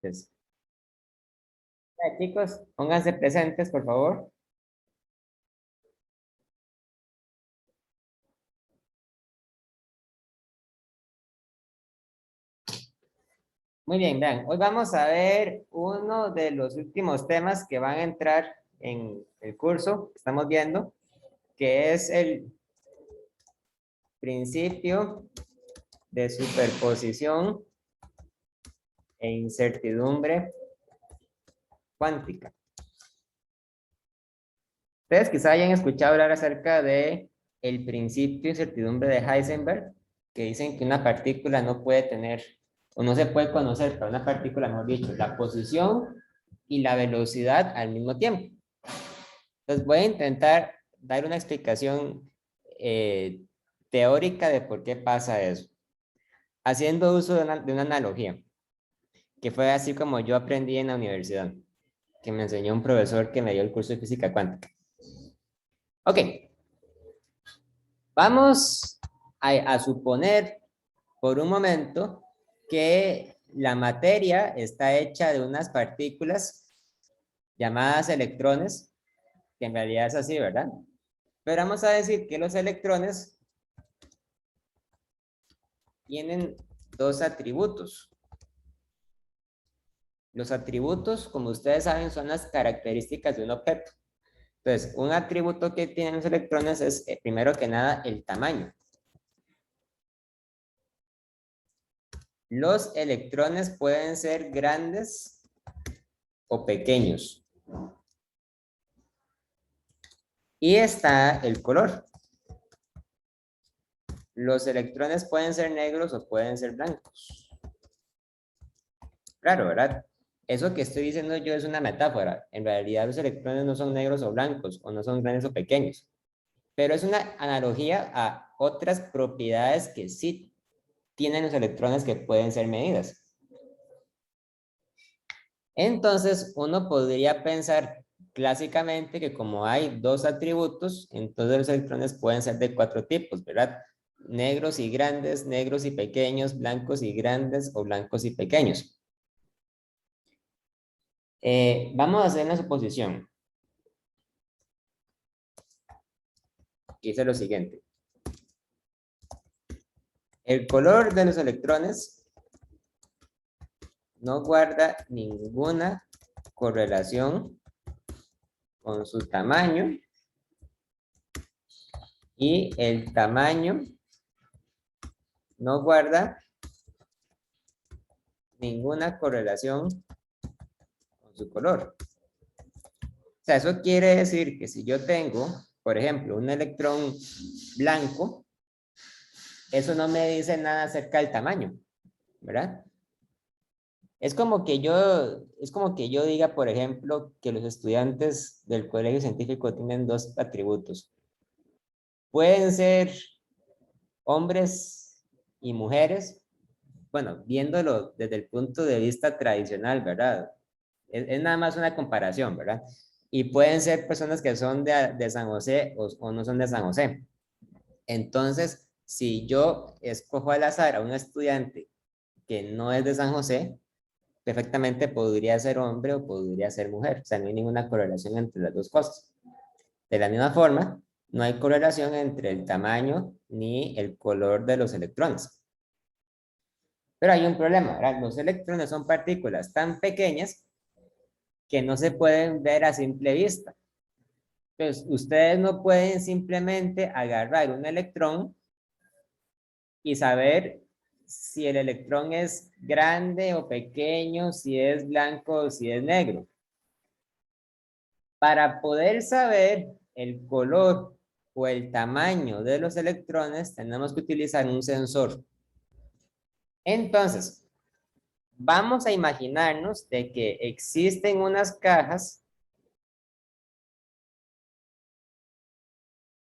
Entonces, chicos, pónganse presentes, por favor. Muy bien, vean, hoy vamos a ver uno de los últimos temas que van a entrar en el curso que estamos viendo, que es el principio de superposición e incertidumbre cuántica. Ustedes quizá hayan escuchado hablar acerca de el principio de incertidumbre de Heisenberg, que dicen que una partícula no puede tener, o no se puede conocer para una partícula, mejor dicho, la posición y la velocidad al mismo tiempo. Entonces voy a intentar dar una explicación teórica de por qué pasa eso, haciendo uso de una analogía, que fue así como yo aprendí en la universidad, que me enseñó un profesor que me dio el curso de física cuántica. Ok, vamos a suponer por un momento que la materia está hecha de unas partículas llamadas electrones, que en realidad es así, ¿verdad? Pero vamos a decir que los electrones tienen dos atributos. Los atributos, como ustedes saben, son las características de un objeto. Entonces, un atributo que tienen los electrones es, primero que nada, el tamaño. Los electrones pueden ser grandes o pequeños. Y está el color. Los electrones pueden ser negros o pueden ser blancos. Claro, ¿verdad? Eso que estoy diciendo yo es una metáfora. En realidad los electrones no son negros o blancos, o no son grandes o pequeños. Pero es una analogía a otras propiedades que sí tienen los electrones que pueden ser medidas. Entonces, uno podría pensar clásicamente que como hay dos atributos, entonces los electrones pueden ser de cuatro tipos, ¿verdad? Negros y grandes, negros y pequeños, blancos y grandes o blancos y pequeños. Vamos a hacer una suposición. Que dice lo siguiente. El color de los electrones no guarda ninguna correlación con su tamaño y el tamaño no guarda ninguna correlación con su color. O sea, eso quiere decir que si yo tengo, por ejemplo, un electrón blanco, eso no me dice nada acerca del tamaño, ¿verdad? Es como que yo diga, por ejemplo, que los estudiantes del colegio científico tienen dos atributos. Pueden ser hombres y mujeres, bueno, viéndolo desde el punto de vista tradicional, ¿verdad? Es nada más una comparación, ¿verdad? Y pueden ser personas que son de San José o no son de San José. Entonces, si yo escojo al azar a un estudiante que no es de San José, perfectamente podría ser hombre o podría ser mujer. O sea, no hay ninguna correlación entre las dos cosas. De la misma forma, no hay correlación entre el tamaño ni el color de los electrones. Pero hay un problema, ¿verdad? Los electrones son partículas tan pequeñas que no se pueden ver a simple vista. Entonces, ustedes no pueden simplemente agarrar un electrón y saber si el electrón es grande o pequeño, si es blanco o si es negro. Para poder saber el color o el tamaño de los electrones, tenemos que utilizar un sensor. Entonces, vamos a imaginarnos de que existen unas cajas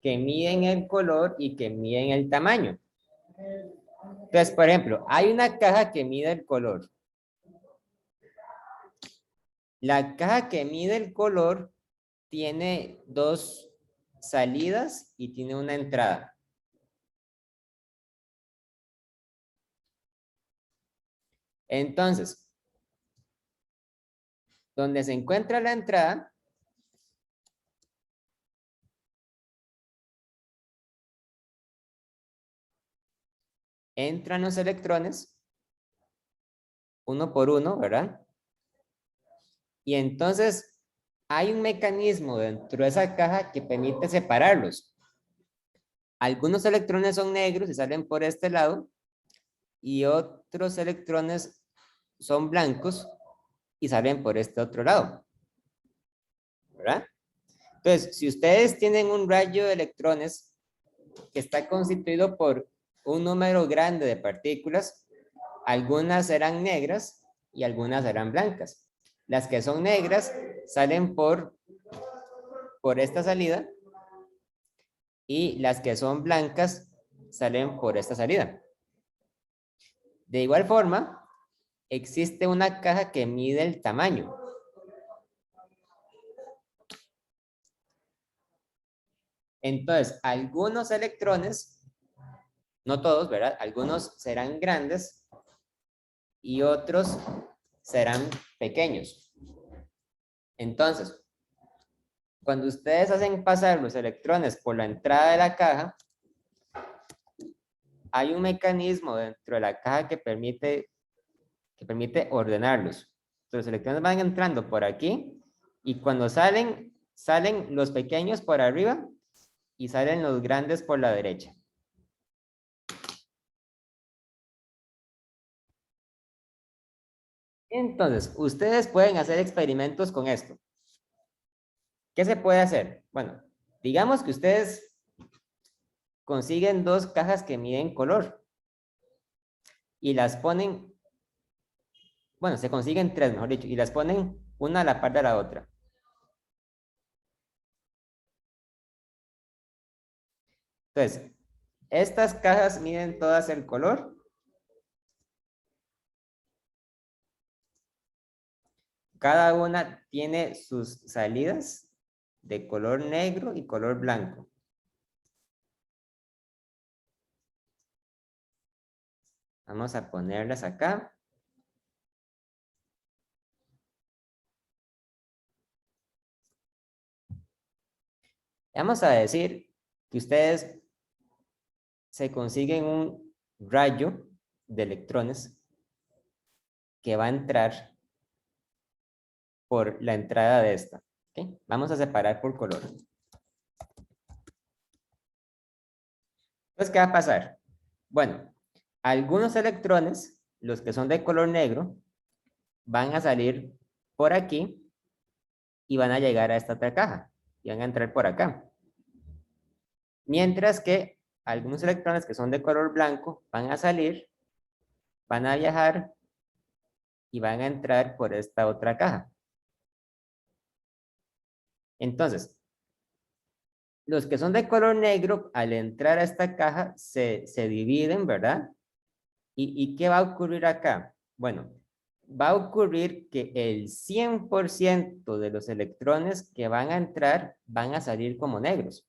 que miden el color y que miden el tamaño. Entonces, por ejemplo, hay una caja que mide el color. La caja que mide el color tiene dos salidas y tiene una entrada. Entonces, Donde se encuentra la entrada, entran los electrones, uno por uno, ¿verdad? Y entonces hay un mecanismo dentro de esa caja que permite separarlos. Algunos electrones son negros y salen por este lado, y otros electrones son blancos y salen por este otro lado, ¿verdad? Entonces, si ustedes tienen un rayo de electrones que está constituido por un número grande de partículas, algunas serán negras y algunas serán blancas. Las que son negras salen por esta salida y las que son blancas salen por esta salida. De igual forma, existe una caja que mide el tamaño. Entonces, algunos electrones, no todos, ¿verdad? Algunos serán grandes y otros serán pequeños. Entonces, cuando ustedes hacen pasar los electrones por la entrada de la caja, hay un mecanismo dentro de la caja que permite ordenarlos. Entonces, los electrones van entrando por aquí y cuando salen, salen los pequeños por arriba y salen los grandes por la derecha. Entonces, ustedes pueden hacer experimentos con esto. ¿Qué se puede hacer? Bueno, digamos que ustedes consiguen dos cajas que miden color y las ponen, bueno, se consiguen tres, mejor dicho, y las ponen una a la par de la otra. Entonces, estas cajas miden todas el color. Cada una tiene sus salidas de color negro y color blanco. Vamos a ponerlas acá. Vamos a decir que ustedes se consiguen un rayo de electrones que va a entrar por la entrada de esta. ¿Okay? Vamos a separar por color. Entonces, ¿qué va a pasar? Bueno, algunos electrones, los que son de color negro, van a salir por aquí y van a llegar a esta otra caja y van a entrar por acá. Mientras que algunos electrones que son de color blanco van a salir, van a viajar y van a entrar por esta otra caja. Entonces, los que son de color negro, al entrar a esta caja, se dividen, ¿verdad? ¿Y qué va a ocurrir acá? Bueno, va a ocurrir que el 100% de los electrones que van a entrar van a salir como negros.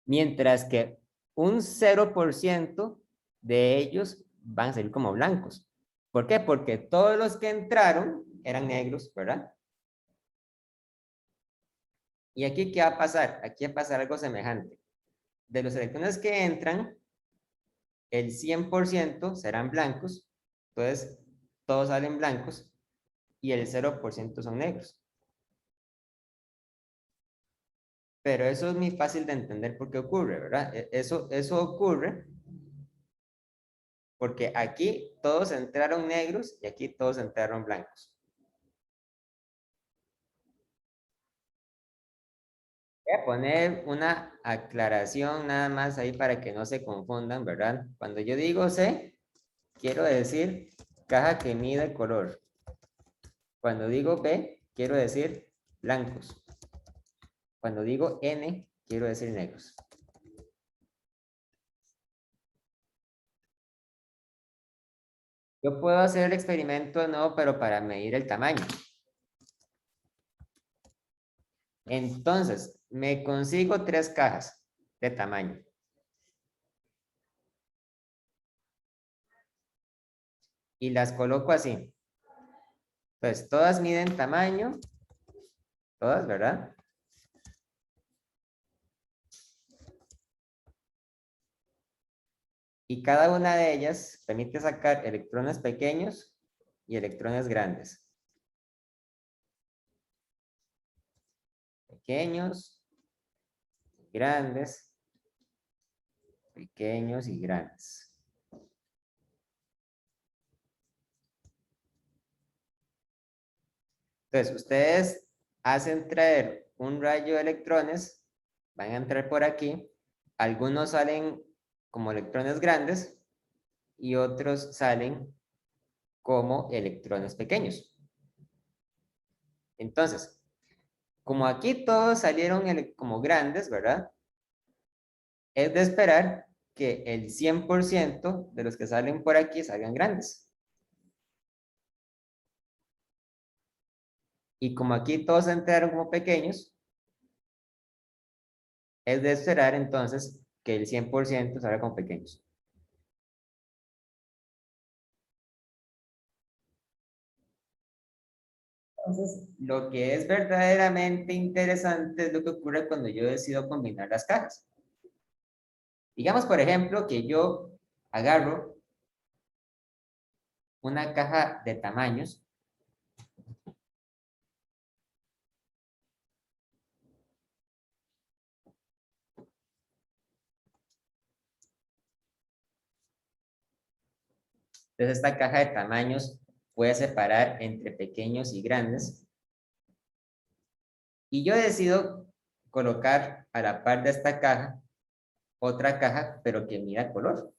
Mientras que un 0% de ellos van a salir como blancos. ¿Por qué? Porque todos los que entraron eran negros, ¿verdad? ¿Y aquí qué va a pasar? Aquí va a pasar algo semejante. De los electrones que entran, el 100% serán blancos, entonces todos salen blancos, y el 0% son negros. Pero eso es muy fácil de entender por qué ocurre, ¿verdad? Eso ocurre porque aquí todos entraron negros y aquí todos entraron blancos. Voy a poner una aclaración nada más ahí para que no se confundan, ¿verdad? Cuando yo digo C, quiero decir caja que mide color. Cuando digo B, quiero decir blancos. Cuando digo N, quiero decir negros. Yo puedo hacer el experimento de nuevo, pero para medir el tamaño. Entonces, me consigo tres cajas de tamaño. Y las coloco así. Entonces, todas miden tamaño, todas, ¿verdad? Y cada una de ellas permite sacar electrones pequeños y electrones grandes. Pequeños, grandes, pequeños y grandes. Entonces, ustedes hacen traer un rayo de electrones, van a entrar por aquí, algunos salen como electrones grandes y otros salen como electrones pequeños. Entonces, como aquí todos salieron como grandes, ¿verdad? Es de esperar que el 100% de los que salen por aquí salgan grandes. Y como aquí todos entraron como pequeños, es de esperar entonces que el 100% salga como pequeños. Entonces, lo que es verdaderamente interesante es lo que ocurre cuando yo decido combinar las cajas. Digamos, por ejemplo, que yo agarro una caja de tamaños. Entonces, esta caja de tamaños puede separar entre pequeños y grandes. Y yo decido colocar a la par de esta caja otra caja, pero que mida color.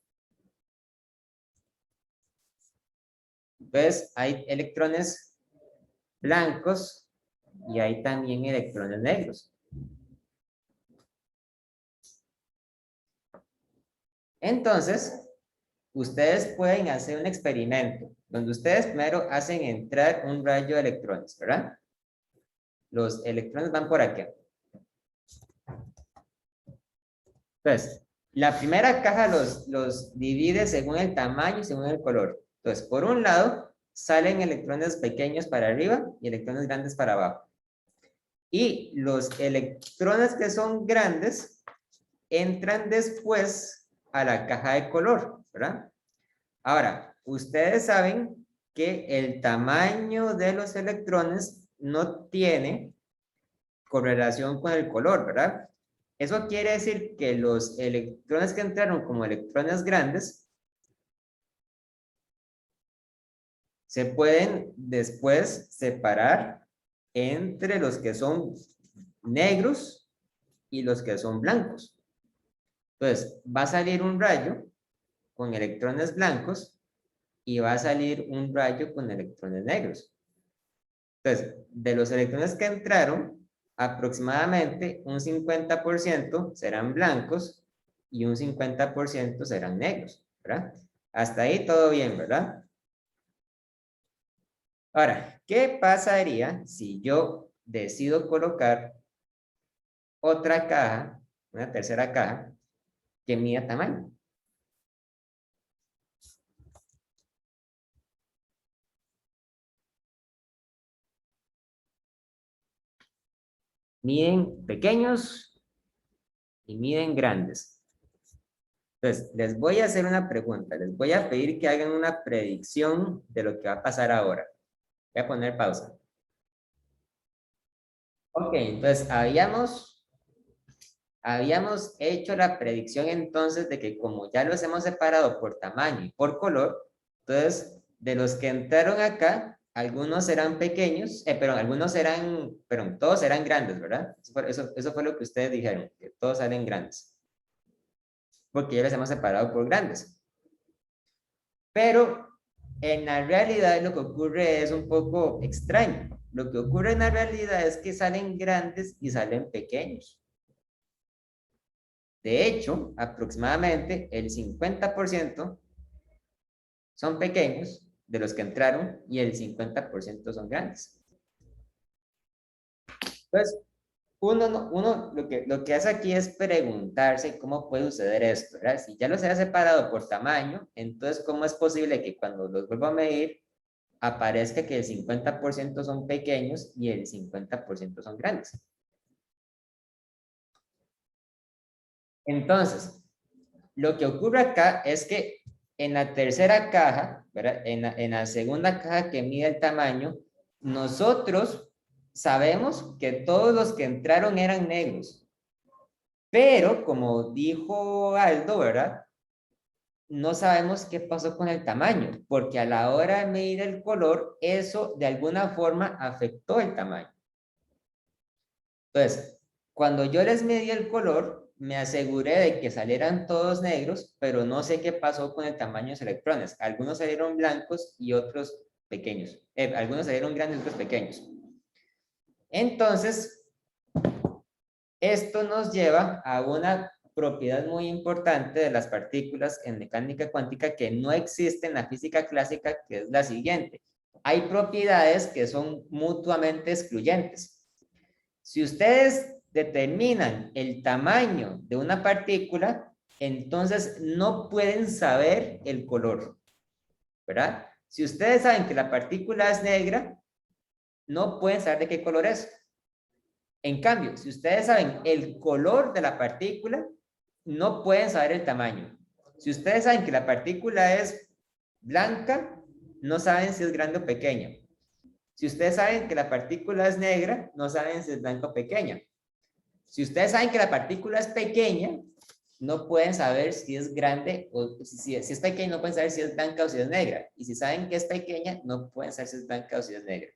Entonces, hay electrones blancos y hay también electrones negros. Entonces, ustedes pueden hacer un experimento donde ustedes primero hacen entrar un rayo de electrones, ¿verdad? Los electrones van por aquí. Entonces, la primera caja los divide según el tamaño y según el color. Entonces, por un lado, salen electrones pequeños para arriba y electrones grandes para abajo. Y los electrones que son grandes entran después a la caja de color, ¿verdad? Ahora, ustedes saben que el tamaño de los electrones no tiene correlación con el color, ¿verdad? Eso quiere decir que los electrones que entraron como electrones grandes se pueden después separar entre los que son negros y los que son blancos. Entonces, va a salir un rayo con electrones blancos y va a salir un rayo con electrones negros. Entonces, de los electrones que entraron, aproximadamente un 50% serán blancos y un 50% serán negros, ¿verdad? Hasta ahí todo bien, ¿verdad? Ahora, ¿qué pasaría si yo decido colocar otra caja, una tercera caja, que mida tamaño? Miden pequeños y miden grandes. Entonces, les voy a hacer una pregunta. Les voy a pedir que hagan una predicción de lo que va a pasar ahora. Voy a poner pausa. Ok, entonces habíamos hecho la predicción entonces de que como ya los hemos separado por tamaño y por color, entonces de los que entraron acá, algunos eran pequeños, pero algunos eran, pero todos eran grandes, ¿verdad? Eso fue lo que ustedes dijeron, que todos salen grandes, porque ya los hemos separado por grandes. Pero en la realidad lo que ocurre es un poco extraño. Lo que ocurre en la realidad es que salen grandes y salen pequeños. De hecho, aproximadamente el 50% son pequeños de los que entraron y el 50% son grandes. Entonces, uno lo que hace aquí es preguntarse cómo puede suceder esto, ¿verdad? Si ya los he separado por tamaño, entonces, ¿cómo es posible que cuando los vuelvo a medir aparezca que el 50% son pequeños y el 50% son grandes. Entonces, lo que ocurre acá es que en la tercera caja, ¿verdad? En la segunda caja que mide el tamaño, nosotros sabemos que todos los que entraron eran negros. Pero, como dijo Aldo, ¿verdad? No sabemos qué pasó con el tamaño, porque a la hora de medir el color, eso de alguna forma afectó el tamaño. Entonces, cuando yo les medí el color, me aseguré de que salieran todos negros, pero no sé qué pasó con el tamaño de los electrones. Algunos salieron blancos y otros pequeños. Algunos salieron grandes y otros pequeños. Entonces, esto nos lleva a una propiedad muy importante de las partículas en mecánica cuántica que no existe en la física clásica, que es la siguiente. Hay propiedades que son mutuamente excluyentes. Si ustedes determinan el tamaño de una partícula, entonces no pueden saber el color, ¿verdad? Si ustedes saben que la partícula es negra, no pueden saber de qué color es. En cambio, si ustedes saben el color de la partícula, no pueden saber el tamaño. Si ustedes saben que la partícula es blanca, no saben si es grande o pequeña. Si ustedes saben que la partícula es negra, no saben si es blanca o pequeña. Si ustedes saben que la partícula es pequeña, no pueden saber si es grande o si es pequeña, no pueden saber si es blanca o si es negra. Y si saben que es pequeña, no pueden saber si es blanca o si es negra.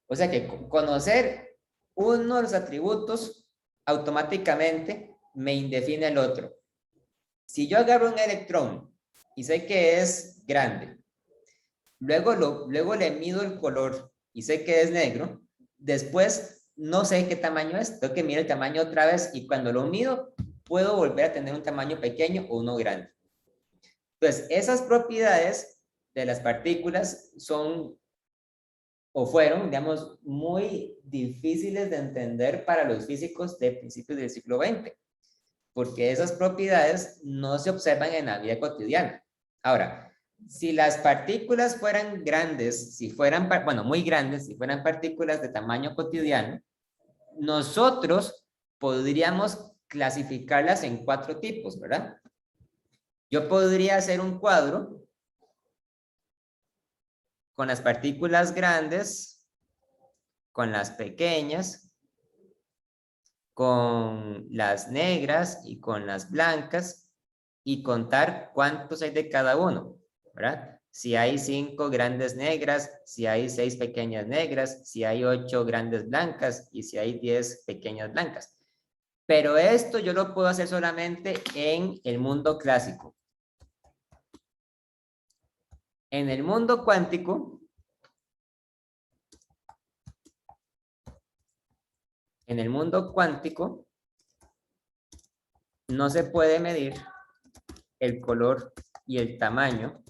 O sea que conocer uno de los atributos automáticamente me indefine el otro. Si yo agarro un electrón y sé que es grande, luego le mido el color y sé que es negro, después no sé qué tamaño es, tengo que mirar el tamaño otra vez y cuando lo mido puedo volver a tener un tamaño pequeño o uno grande. Entonces, esas propiedades de las partículas son o fueron, digamos, muy difíciles de entender para los físicos de principios del siglo XX, porque esas propiedades no se observan en la vida cotidiana. Ahora, si las partículas fueran grandes, si fueran, bueno, muy grandes, si fueran partículas de tamaño cotidiano, nosotros podríamos clasificarlas en 4 tipos, ¿verdad? Yo podría hacer un cuadro con las partículas grandes, con las pequeñas, con las negras y con las blancas y contar cuántos hay de cada uno, ¿verdad? Si hay 5 grandes negras, si hay 6 pequeñas negras, si hay 8 grandes blancas y si hay 10 pequeñas blancas. Pero esto yo lo puedo hacer solamente en el mundo clásico. En el mundo cuántico, no se puede medir el color y el tamaño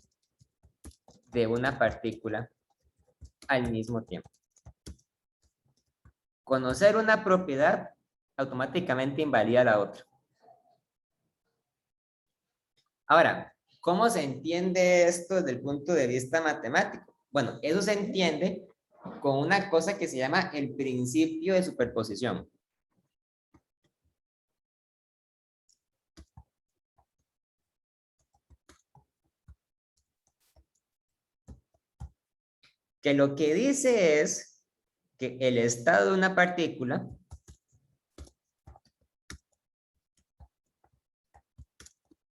de una partícula al mismo tiempo. Conocer una propiedad automáticamente invalida la otra. Ahora, ¿cómo se entiende esto desde el punto de vista matemático? Bueno, eso se entiende con una cosa que se llama el principio de superposición. Que lo que dice es que el estado de una partícula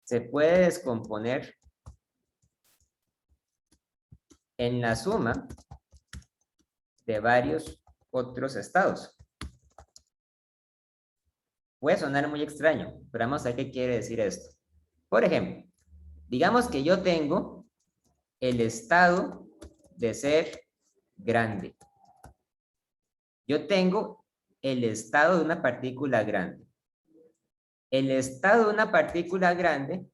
se puede descomponer en la suma de varios otros estados. Puede sonar muy extraño, pero vamos a ver qué quiere decir esto. Por ejemplo, digamos que yo tengo el estado de ser grande. Yo tengo el estado de una partícula grande. El estado de una partícula grande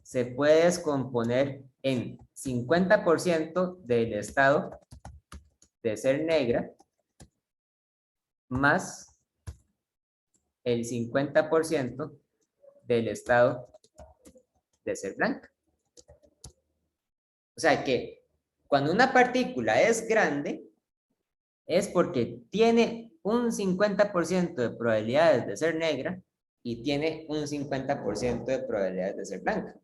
se puede descomponer en 50% del estado de ser negra más el 50% del estado de ser blanca. O sea que Cuando una partícula es grande, es porque tiene un 50% de probabilidades de ser negra y tiene un 50% de probabilidades de ser blanca.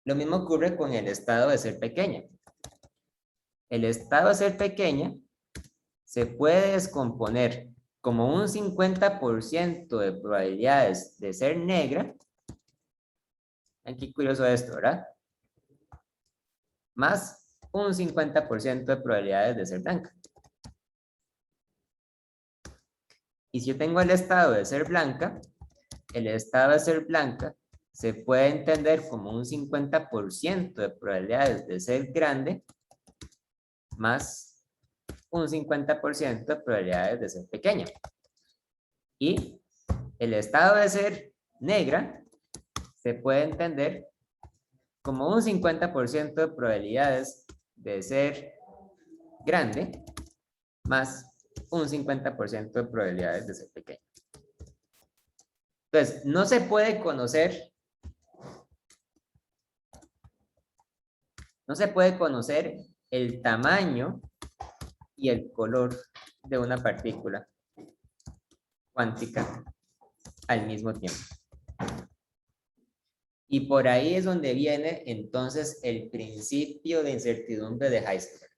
Lo mismo ocurre con el estado de ser pequeña. El estado de ser pequeña se puede descomponer como un 50% de probabilidades de ser negra. Aquí curioso esto, ¿verdad? Más un 50% de probabilidades de ser blanca. Y si yo tengo el estado de ser blanca, el estado de ser blanca se puede entender como un 50% de probabilidades de ser grande más un 50% de probabilidades de ser pequeña. Y el estado de ser negra se puede entender como un 50% de probabilidades de ser grande más un 50% de probabilidades de ser pequeño. Entonces, no se puede conocer el tamaño y el color de una partícula cuántica al mismo tiempo. Y por ahí es donde viene entonces el principio de incertidumbre de Heisenberg.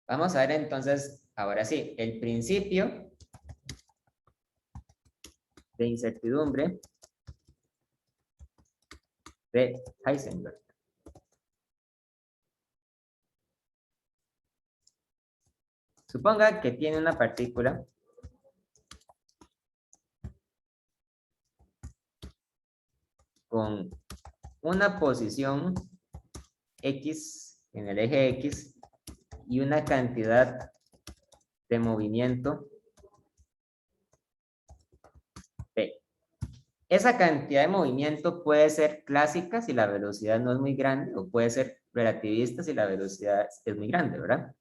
Vamos a ver entonces, ahora sí, el principio de incertidumbre de Heisenberg. Suponga que tiene una partícula con una posición X en el eje X y una cantidad de movimiento P. Esa cantidad de movimiento puede ser clásica si la velocidad no es muy grande, o puede ser relativista si la velocidad es muy grande, ¿verdad?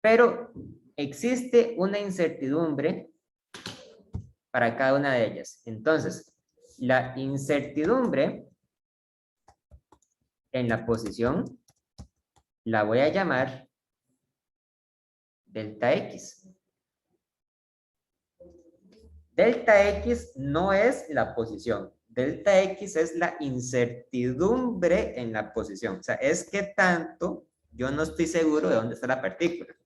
Pero existe una incertidumbre para cada una de ellas. Entonces, la incertidumbre en la posición la voy a llamar delta X. Delta X no es la posición. Delta X es la incertidumbre en la posición. O sea, es que tanto yo no estoy seguro de dónde está la partícula.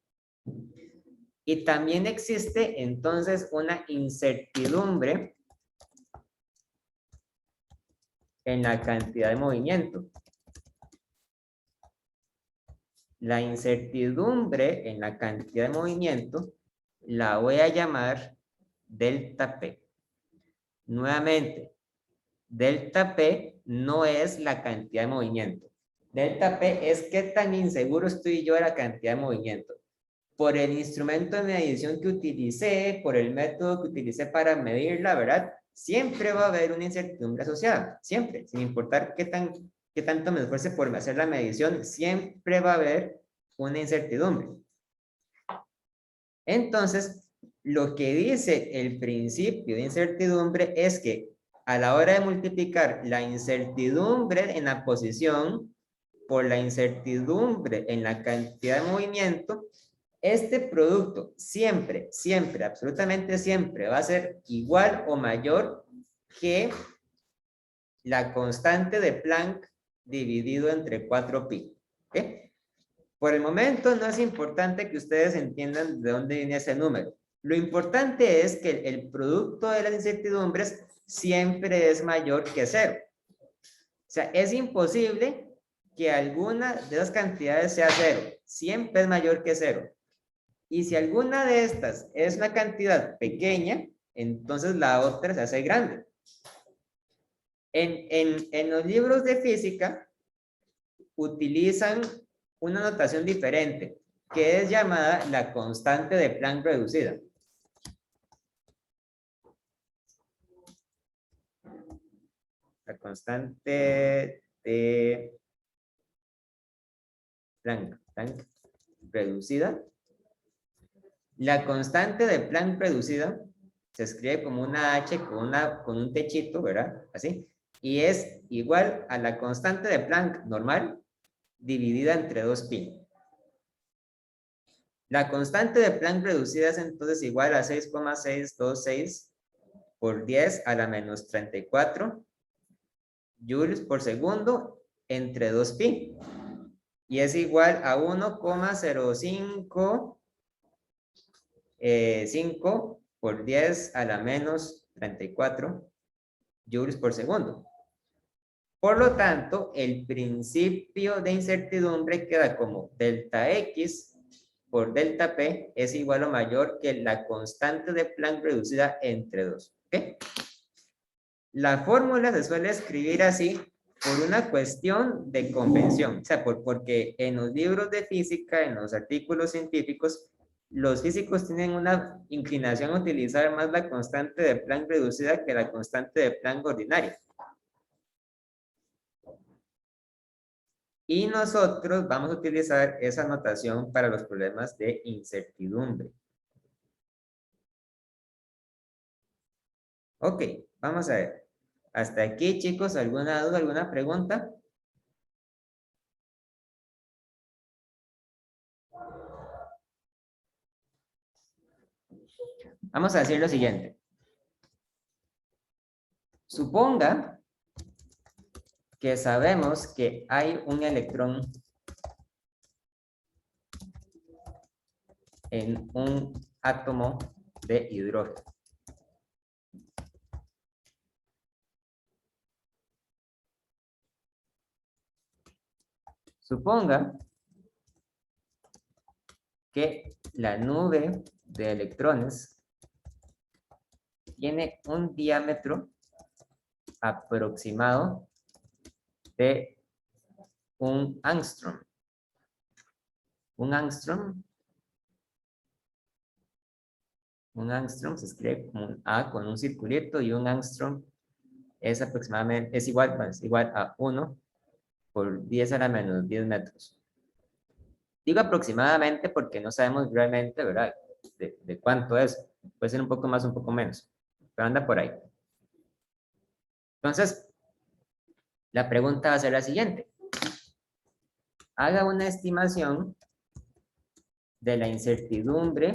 Y también existe entonces una incertidumbre en la cantidad de movimiento. La incertidumbre en la cantidad de movimiento la voy a llamar delta P. Nuevamente, delta P no es la cantidad de movimiento. Delta P es qué tan inseguro estoy yo de la cantidad de movimiento. Por el instrumento de medición que utilicé, por el método que utilicé para medirla, ¿verdad? Siempre va a haber una incertidumbre asociada, siempre, sin importar qué tanto me esfuerce por hacer la medición, siempre va a haber una incertidumbre. Entonces, lo que dice el principio de incertidumbre es que a la hora de multiplicar la incertidumbre en la posición por la incertidumbre en la cantidad de movimiento, este producto siempre, siempre, absolutamente siempre va a ser igual o mayor que la constante de Planck dividido entre 4pi. ¿Okay? Por el momento no es importante que ustedes entiendan de dónde viene ese número. Lo importante es que el producto de las incertidumbres siempre es mayor que 0. O sea, es imposible que alguna de las cantidades sea 0. Siempre es mayor que 0. Y si alguna de estas es una cantidad pequeña, entonces la otra se hace grande. En los libros de física utilizan una notación diferente, que es llamada la constante de Planck reducida. La constante de Planck reducida. La constante de Planck reducida se escribe como una H con un techito, ¿verdad? Así. y es igual a la constante de Planck normal dividida entre 2pi. La constante de Planck reducida es entonces igual a 6,626 por 10 a la menos 34 joules por segundo entre 2pi. Y es igual a 1,05 5 por 10 a la menos 34 joules por segundo. Por lo tanto, el principio de incertidumbre queda como delta X por delta P es igual o mayor que la constante de Planck reducida entre 2. ¿Okay? La fórmula se suele escribir así por una cuestión de convención, o sea, porque en los libros de física, en los artículos científicos, los físicos tienen una inclinación a utilizar más la constante de Planck reducida que la constante de Planck ordinaria. Y nosotros vamos a utilizar esa notación para los problemas de incertidumbre. Ok, vamos a ver. Hasta aquí, chicos, ¿alguna duda, alguna pregunta? Vamos a decir lo siguiente. Suponga que sabemos que hay un electrón en un átomo de hidrógeno. Suponga que la nube de electrones tiene un diámetro aproximado de un angstrom. Un angstrom se escribe como un A con un circulito y un angstrom es aproximadamente, es igual a 1 por 10 a la menos 10 metros. Digo aproximadamente porque no sabemos realmente, ¿verdad? De cuánto es. Puede ser un poco más, un poco menos, pero anda por ahí. Entonces, la pregunta va a ser la siguiente. Haga una estimación de la incertidumbre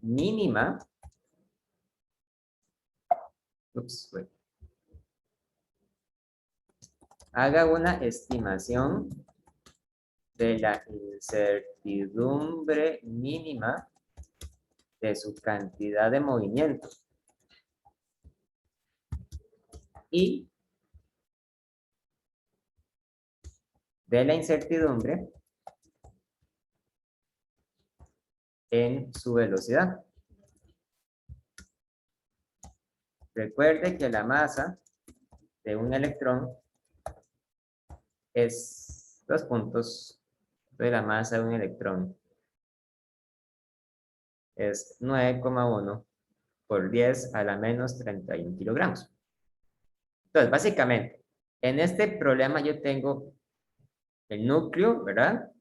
mínima. Haga una estimación de la incertidumbre mínima de su cantidad de movimiento. Y de la incertidumbre en su velocidad. Recuerde que la masa de un electrón es 2 puntos de la masa de un electrón. Es 9,1 por 10 a la menos 31 kilogramos. Entonces, básicamente, en este problema yo tengo el núcleo, ¿verdad?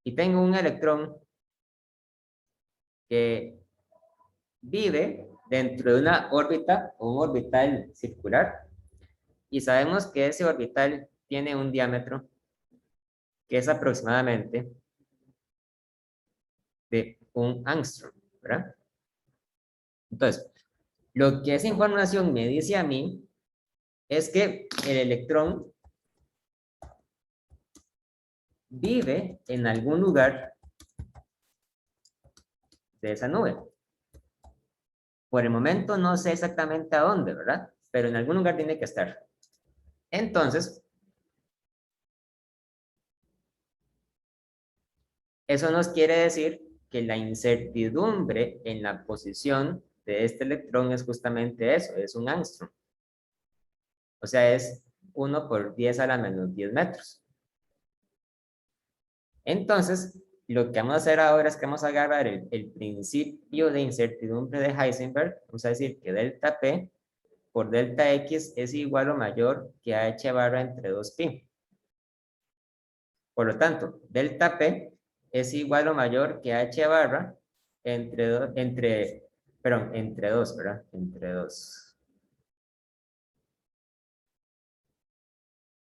Y tengo un electrón que vive dentro de una órbita o un orbital circular y sabemos que ese orbital tiene un diámetro que es aproximadamente de un angstrom, ¿verdad? Entonces, lo que esa información me dice a mí es que el electrón vive en algún lugar de esa nube. Por el momento no sé exactamente a dónde, ¿verdad? Pero en algún lugar tiene que estar. Entonces, eso nos quiere decir que la incertidumbre en la posición de este electrón es justamente eso, es un angstrom. O sea, es 1 por 10 a la menos 10 metros. Entonces, lo que vamos a hacer ahora es que vamos a agarrar el principio de incertidumbre de Heisenberg. Vamos a decir que delta P por delta X es igual o mayor que h barra entre 2pi. Por lo tanto, delta P es igual o mayor que h barra entre 2, ¿verdad? Entre 2.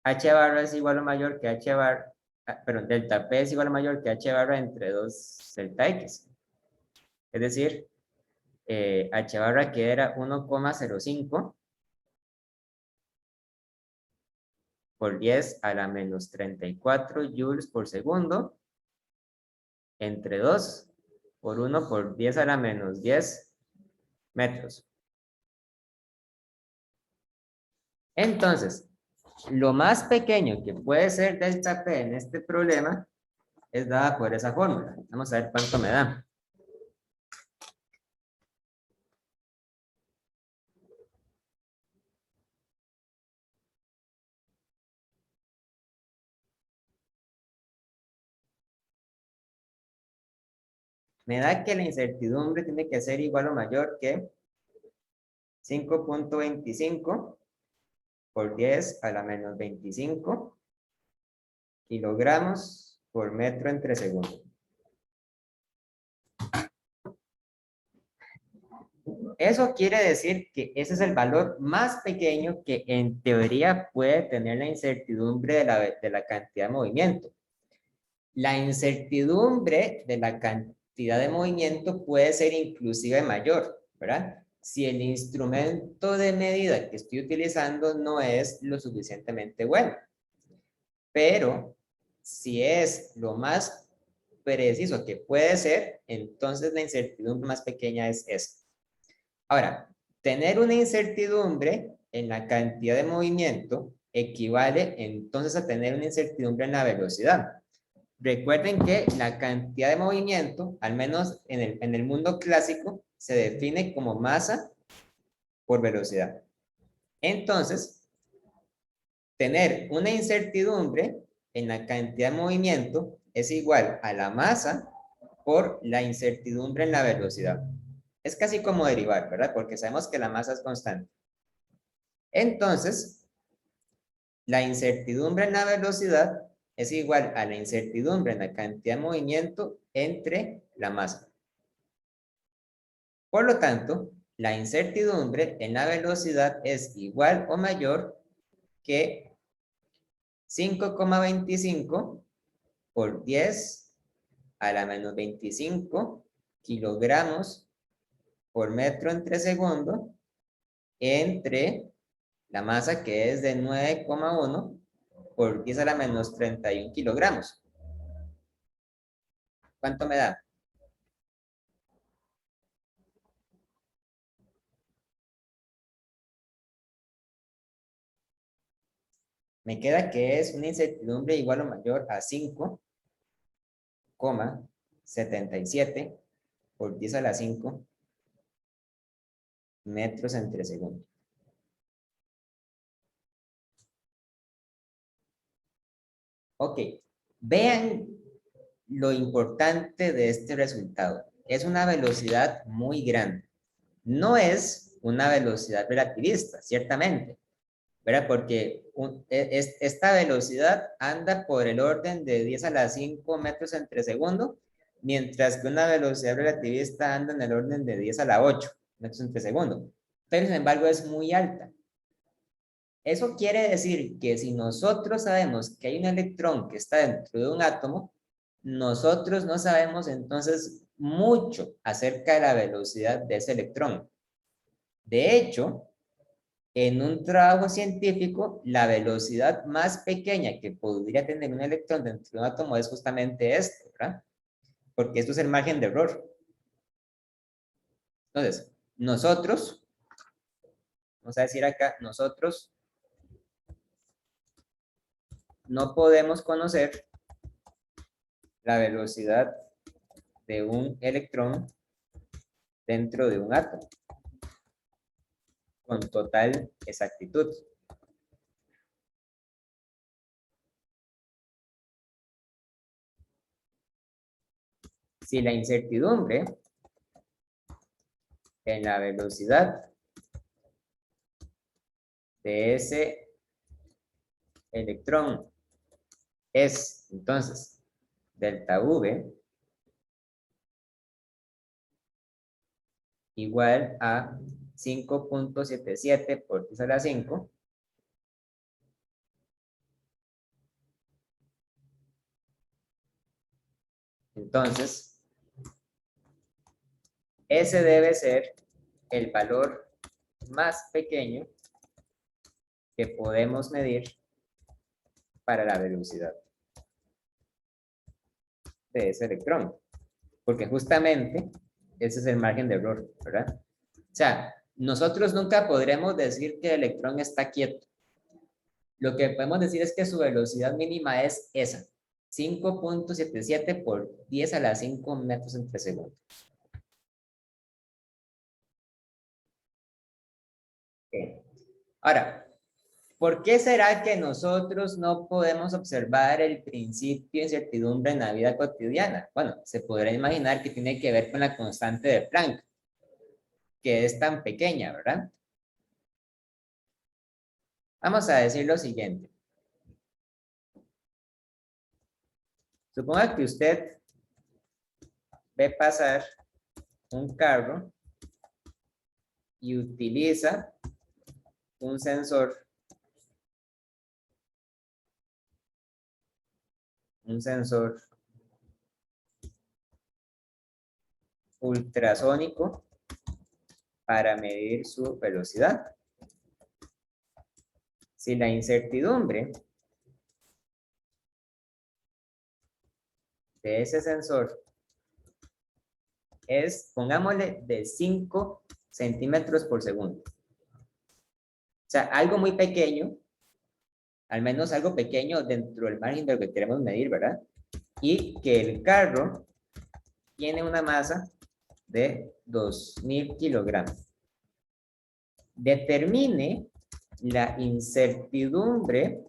H barra es igual o mayor que H barra, perdón, delta P es igual o mayor que H barra entre 2 delta X. Es decir, H barra que era 1,05 por 10 a la menos 34 joules por segundo entre 2 por 1 por 10 a la menos 10 metros. Entonces, lo más pequeño que puede ser delta P en este problema es dada por esa fórmula. Vamos a ver cuánto me da. Me da que la incertidumbre tiene que ser igual o mayor que 5,25 por 10 a la menos 25 kilogramos por metro entre segundo. Eso quiere decir que ese es el valor más pequeño que en teoría puede tener la incertidumbre de la cantidad de movimiento. La incertidumbre de la cantidad de movimiento puede ser inclusive mayor, ¿verdad? Si el instrumento de medida que estoy utilizando no es lo suficientemente bueno. Pero si es lo más preciso que puede ser, entonces la incertidumbre más pequeña es esa. Ahora, tener una incertidumbre en la cantidad de movimiento equivale entonces a tener una incertidumbre en la velocidad. Recuerden que la cantidad de movimiento, al menos en el mundo clásico, se define como masa por velocidad. Entonces, tener una incertidumbre en la cantidad de movimiento es igual a la masa por la incertidumbre en la velocidad. Es casi como derivar, ¿verdad? Porque sabemos que la masa es constante. Entonces, la incertidumbre en la velocidad es igual a la incertidumbre en la cantidad de movimiento entre la masa. Por lo tanto, la incertidumbre en la velocidad es igual o mayor que 5,25 por 10 a la menos 25 kilogramos por metro entre segundo entre la masa que es de 9,1 por 10 a la menos 31 kilogramos. ¿Cuánto me da? Me queda que es una incertidumbre igual o mayor a 5,77 por 10 a la 5 metros entre segundo. Ok, vean lo importante de este resultado. Es una velocidad muy grande. No es una velocidad relativista, ciertamente, ¿verdad? Porque esta velocidad anda por el orden de 10 a la 5 metros entre segundo, mientras que una velocidad relativista anda en el orden de 10 a la 8 metros entre segundo. Pero, sin embargo, es muy alta. Eso quiere decir que si nosotros sabemos que hay un electrón que está dentro de un átomo, nosotros no sabemos entonces mucho acerca de la velocidad de ese electrón. De hecho, en un trabajo científico, la velocidad más pequeña que podría tener un electrón dentro de un átomo es justamente este, ¿verdad? Porque esto es el margen de error. Entonces, nosotros, vamos a decir acá, nosotros no podemos conocer la velocidad de un electrón dentro de un átomo con total exactitud. Si la incertidumbre en la velocidad de ese electrón es entonces delta V igual a 5,77 por 10 a la 5, Entonces, ese debe ser el valor más pequeño que podemos medir para la velocidad de ese electrón. Porque justamente ese es el margen de error, ¿verdad? O sea, nosotros nunca podremos decir que el electrón está quieto. Lo que podemos decir es que su velocidad mínima es esa, 5.77 por 10 a la 5 metros entre segundo. Okay. Ahora, ¿por qué será que nosotros no podemos observar el principio de incertidumbre en la vida cotidiana? Bueno, se podrá imaginar que tiene que ver con la constante de Planck, que es tan pequeña, ¿verdad? Vamos a decir lo siguiente. Suponga que usted ve pasar un carro y utiliza un sensor ultrasónico para medir su velocidad. Si la incertidumbre de ese sensor es, pongámosle, de 5 centímetros por segundo. O sea, algo muy pequeño, al menos algo pequeño dentro del margen de lo que queremos medir, ¿verdad? Y que el carro tiene una masa de 2000 kilogramos. Determine la incertidumbre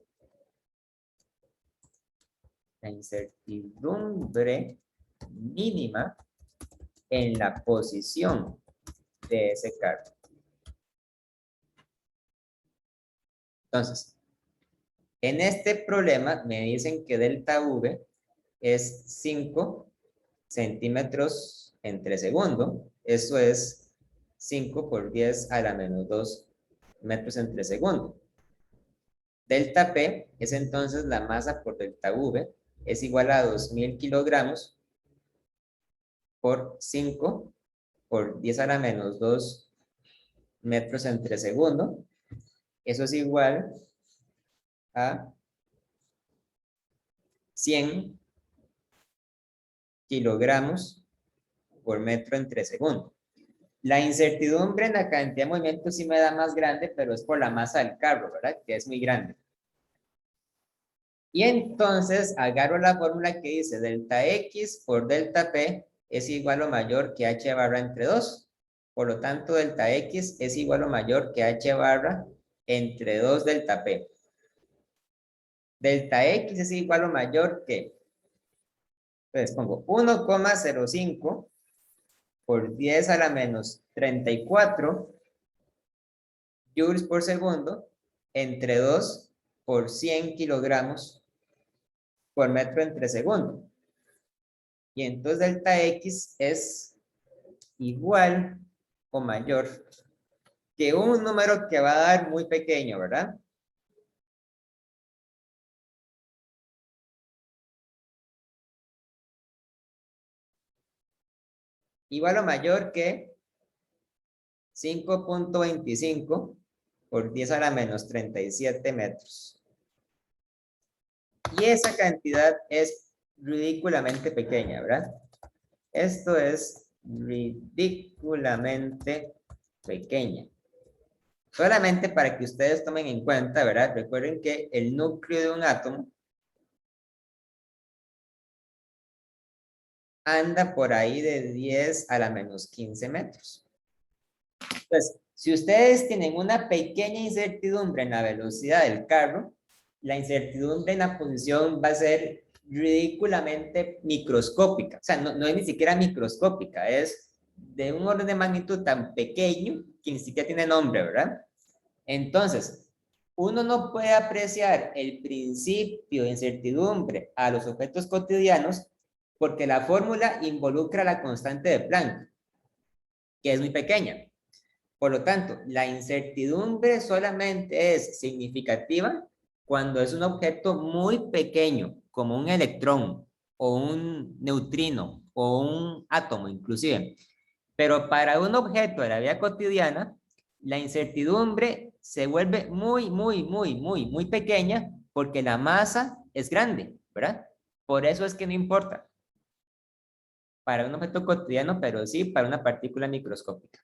mínima en la posición de ese carro. Entonces, en este problema me dicen que delta V es 5 centímetros entre segundo. Eso es 5 por 10 a la menos 2 metros entre segundo. Delta P es entonces la masa por delta V, es igual a 2000 kilogramos por 5 por 10 a la menos 2 metros entre segundo. Eso es igual a 100 kilogramos por metro entre segundo. La incertidumbre en la cantidad de movimiento sí me da más grande, pero es por la masa del carro, ¿verdad? Que es muy grande. Y entonces agarro la fórmula que dice delta X por delta P es igual o mayor que H barra entre 2. Por lo tanto, delta X es igual o mayor que H barra entre 2 delta P. Delta X es igual o mayor que, entonces pongo 1,05 por 10 a la menos 34 joules por segundo entre 2 por 100 kilogramos por metro entre segundo. Y entonces delta X es igual o mayor que un número que va a dar muy pequeño, ¿verdad? Igual o mayor que 5.25 por 10 a la menos 37 metros. Y esa cantidad es ridículamente pequeña, ¿verdad? Esto es ridículamente pequeña. Solamente para que ustedes tomen en cuenta, ¿verdad? Recuerden que el núcleo de un átomo anda por ahí de 10 a la menos 15 metros. Entonces, si ustedes tienen una pequeña incertidumbre en la velocidad del carro, la incertidumbre en la posición va a ser ridículamente microscópica. O sea, no es ni siquiera microscópica, es de un orden de magnitud tan pequeño que ni siquiera tiene nombre, ¿verdad? Entonces, uno no puede apreciar el principio de incertidumbre a los objetos cotidianos porque la fórmula involucra la constante de Planck, que es muy pequeña. Por lo tanto, la incertidumbre solamente es significativa cuando es un objeto muy pequeño, como un electrón, o un neutrino o un átomo inclusive. Pero para un objeto de la vida cotidiana, la incertidumbre se vuelve muy pequeña porque la masa es grande, ¿verdad? Por eso es que no importa para un objeto cotidiano, pero sí para una partícula microscópica.